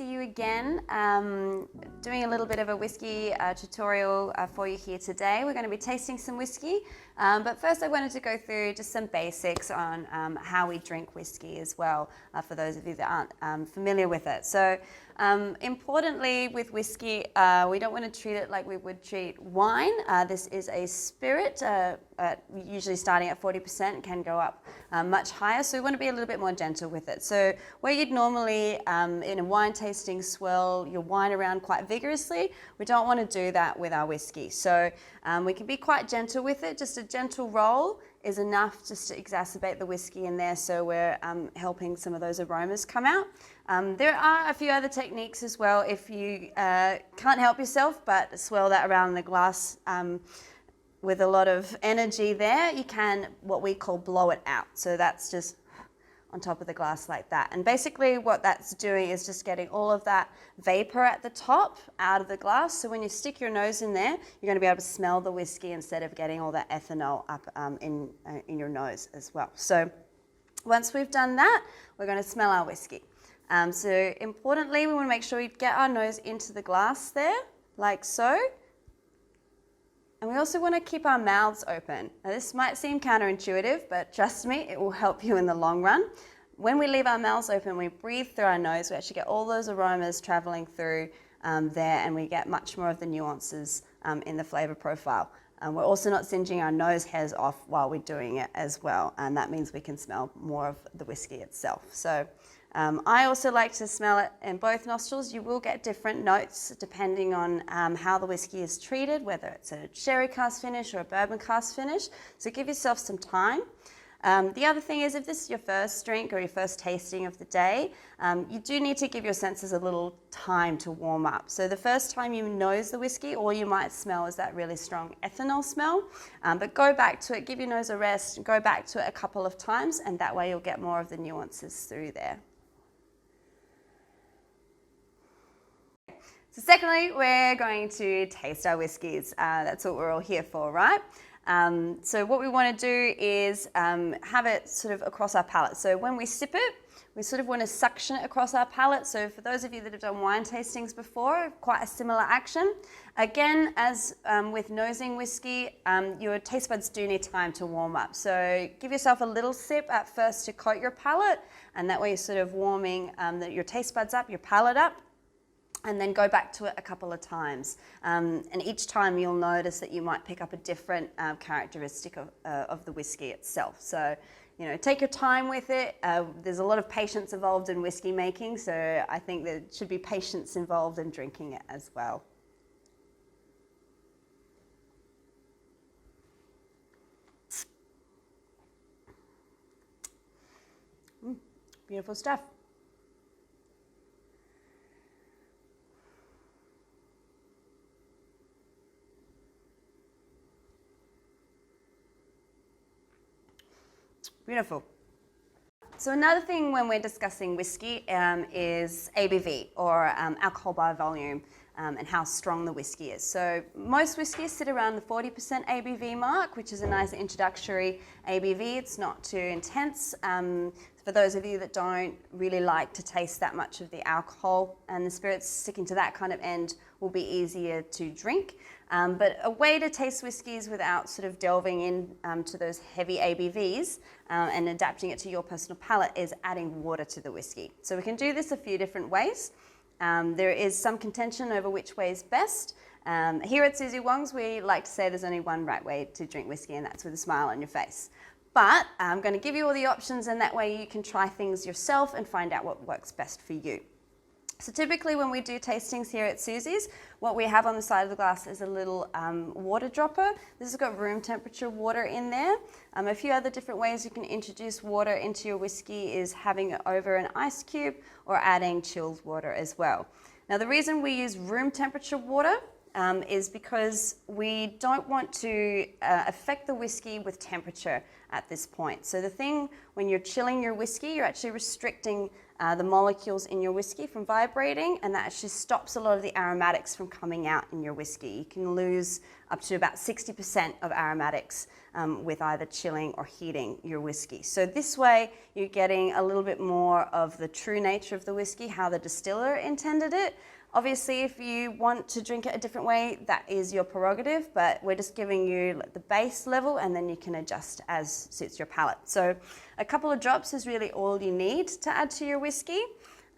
see you again. Doing a little bit of a whiskey tutorial for you here today. We're going to be tasting some whiskey, but first I wanted to go through just some basics on how we drink whiskey as well, for those of you that aren't familiar with it. So importantly with whiskey, we don't want to treat it like we would treat wine. This is a spirit, usually starting at 40%, can go up much higher, so we want to be a little bit more gentle with it. So where you'd normally in a wine tasting swirl your wine around quite vigorously, we don't want to do that with our whiskey. So we can be quite gentle with it. Just a gentle roll is enough just to exacerbate the whiskey in there, so we're helping some of those aromas come out. There are a few other techniques as well if you can't help yourself but swirl that around the glass with a lot of energy there. You can what we call blow it out. So that's just on top of the glass like that. And basically what that's doing is just getting all of that vapor at the top out of the glass. So when you stick your nose in there, you're going to be able to smell the whiskey instead of getting all that ethanol up in your nose as well. So once we've done that, we're going to smell our whiskey. So importantly, we want to make sure we get our nose into the glass there, like so. And we also want to keep our mouths open. Now this might seem counterintuitive, but trust me, it will help you in the long run. When we leave our mouths open, we breathe through our nose, we actually get all those aromas traveling through there, and we get much more of the nuances in the flavor profile. We're also not singeing our nose hairs off while we're doing it as well, and that means we can smell more of the whiskey itself. So I also like to smell it in both nostrils. You will get different notes depending on how the whiskey is treated, whether it's a sherry cask finish or a bourbon cask finish. So give yourself some time. The other thing is, if this is your first drink or your first tasting of the day, you do need to give your senses a little time to warm up. So the first time you nose the whiskey, all you might smell is that really strong ethanol smell. But go back to it, give your nose a rest, go back to it a couple of times, and that way you'll get more of the nuances through there. So secondly, we're going to taste our whiskies. That's what we're all here for, right? So what we want to do is have it sort of across our palate. So when we sip it, we sort of want to suction it across our palate. So for those of you that have done wine tastings before, quite a similar action. Again, as with nosing whiskey, your taste buds do need time to warm up. So give yourself a little sip at first to coat your palate, and that way you're sort of warming your taste buds up, your palate up. And then go back to it a couple of times. And each time you'll notice that you might pick up a different characteristic of the whiskey itself. So, you know, take your time with it. There's a lot of patience involved in whiskey making, so I think there should be patience involved in drinking it as well. Beautiful stuff. Beautiful. So another thing when we're discussing whiskey is ABV, or alcohol by volume, and how strong the whiskey is. So most whiskeys sit around the 40% ABV mark, which is a nice introductory ABV. It's not too intense. For those of you that don't really like to taste that much of the alcohol and the spirits, sticking to that kind of end will be easier to drink. But a way to taste whiskies without sort of delving in to those heavy ABVs and adapting it to your personal palate is adding water to the whiskey. So we can do this a few different ways. There is some contention over which way is best. Here at Suzie Wong's, we like to say there's only one right way to drink whiskey, and that's with a smile on your face. But I'm going to give you all the options, and that way you can try things yourself and find out what works best for you. So typically when we do tastings here at Suzie's, what we have on the side of the glass is a little water dropper. This has got room temperature water in there. A few other different ways you can introduce water into your whiskey is having it over an ice cube or adding chilled water as well. Now the reason we use room temperature water is because we don't want to affect the whiskey with temperature at this point. So the thing, when you're chilling your whiskey, you're actually restricting the molecules in your whiskey from vibrating, and that actually stops a lot of the aromatics from coming out in your whiskey. You can lose up to about 60% of aromatics with either chilling or heating your whiskey. So this way you're getting a little bit more of the true nature of the whiskey, how the distiller intended it. Obviously, if you want to drink it a different way, that is your prerogative, but we're just giving you the base level and then you can adjust as suits your palate. So a couple of drops is really all you need to add to your whiskey,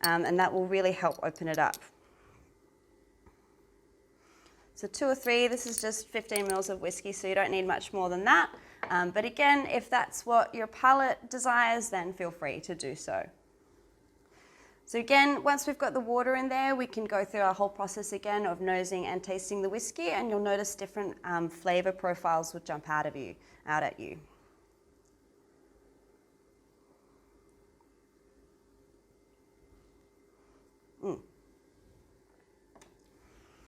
and that will really help open it up. So 2 or 3, this is just 15 mils of whiskey, so you don't need much more than that. But again, if that's what your palate desires, then feel free to do so. So again, once we've got the water in there, we can go through our whole process again of nosing and tasting the whiskey, and you'll notice different flavor profiles will jump out at you.